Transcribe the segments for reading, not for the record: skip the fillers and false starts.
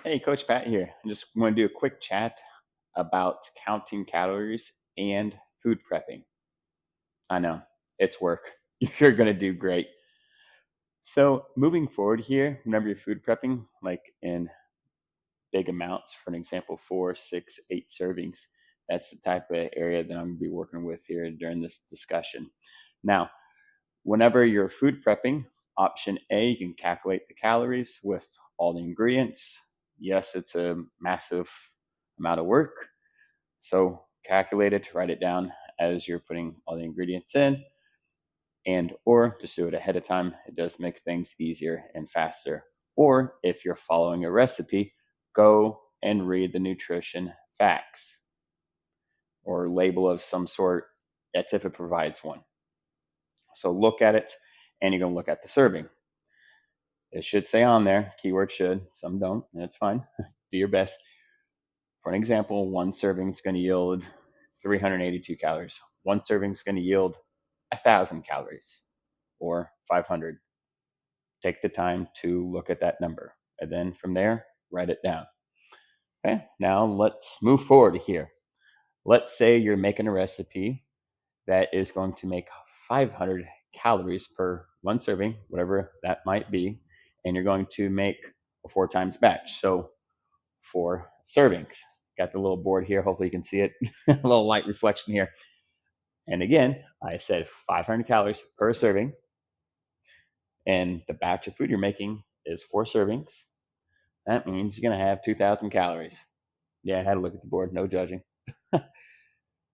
Hey, Coach Pat here. I just want to do a quick chat about counting calories and food prepping. I know it's work. You're going to do great. So, moving forward here, whenever you're food prepping, like in big amounts, for an example, 4, 6, 8 servings, that's the type of area that I'm going to be working with here during this discussion. Now, whenever you're food prepping, option A, you can calculate the calories with all the ingredients. Yes, it's a massive amount of work. So calculate it, write it down as you're putting all the ingredients in, and or just do it ahead of time. It does make things easier and faster. Or if you're following a recipe, go and read the nutrition facts or label of some sort. That's if it provides one. So look at it, and you're going to look at the serving. It should say on there, keyword should, some don't, and it's fine. Do your best. For an example, one serving is going to yield 382 calories. One serving is going to yield 1,000 calories or 500. Take the time to look at that number. And then from there, write it down. Okay, now let's move forward here. Let's say you're making a recipe that is going to make 500 calories per one serving, whatever that might be, and you're going to make a 4 times batch. So 4 servings. Got the little board here. Hopefully you can see it. A little light reflection here. And again, I said 500 calories per serving. And the batch of food you're making is 4 servings. That means you're going to have 2,000 calories. Yeah, I had to look at the board. No judging.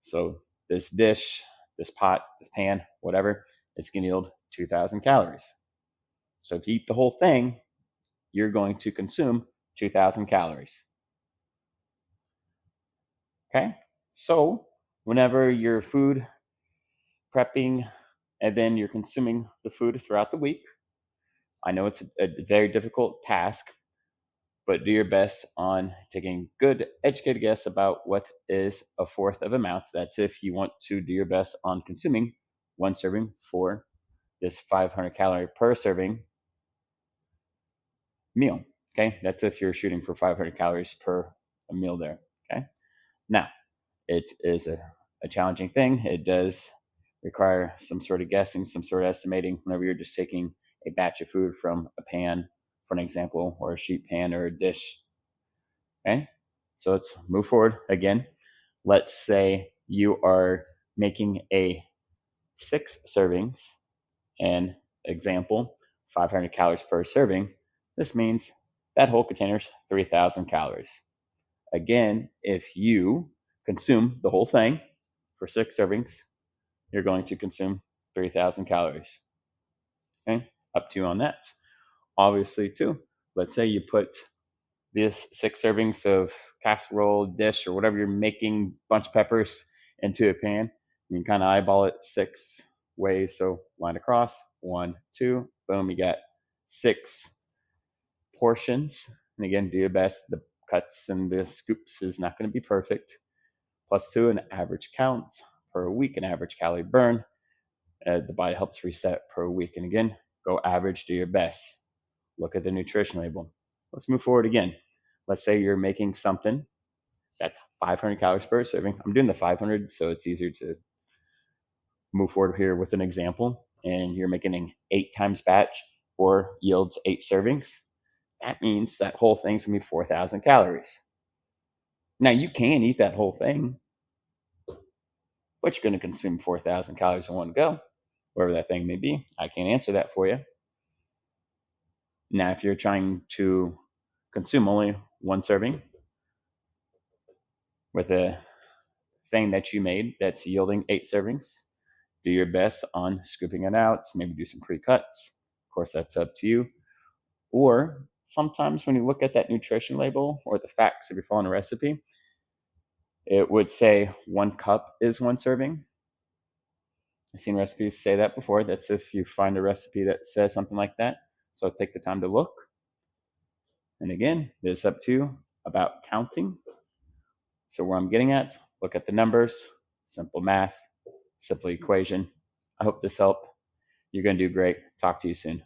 So this dish, this pot, this pan, whatever, it's going to yield 2,000 calories. So if you eat the whole thing, you're going to consume 2,000 calories. Okay? So whenever you're food prepping and then you're consuming the food throughout the week, I know it's a very difficult task, but do your best on taking good educated guess about what is a fourth of amount. That's if you want to do your best on consuming one serving for this 500 calorie per serving meal. Okay, that's if you're shooting for 500 calories per a meal there. Okay, now it is a challenging thing. It does require some sort of guessing, some sort of estimating whenever you're just taking a batch of food from a pan, for an example, or a sheet pan or a dish. Okay, so let's move forward again. Let's say you are making a 6 servings, and example, 500 calories per serving. This means that whole container is 3,000 calories. Again, if you consume the whole thing for 6 servings, you're going to consume 3,000 calories. Okay, up to you on that. Obviously, too, let's say you put this 6 servings of casserole, dish, or whatever you're making, bunch of peppers into a pan. You can kind of eyeball it 6 ways. So line across, 1, 2, boom, you got 6 portions. And again, do your best. The cuts and the scoops is not going to be perfect. +2, an average count per week, an average calorie burn. The body helps reset per week. And again, go average, do your best. Look at the nutrition label. Let's move forward again. Let's say you're making something that's 500 calories per serving. I'm doing the 500, so it's easier to move forward here with an example. And you're making an 8 times batch or yields 8 servings. That means that whole thing's gonna be 4,000 calories. Now you can eat that whole thing, but you're gonna consume 4,000 calories in one go, wherever that thing may be. I can't answer that for you. Now, if you're trying to consume only one serving with a thing that you made that's yielding 8 servings, do your best on scooping it out. Maybe do some pre-cuts. Of course, that's up to you. Or sometimes when you look at that nutrition label or the facts, if you're following a recipe, it would say 1 cup is 1 serving. I've seen recipes say that before. That's if you find a recipe that says something like that. So take the time to look. And again, it's up to you about counting. So where I'm getting at, look at the numbers, simple math, simple equation. I hope this helped. You're going to do great. Talk to you soon.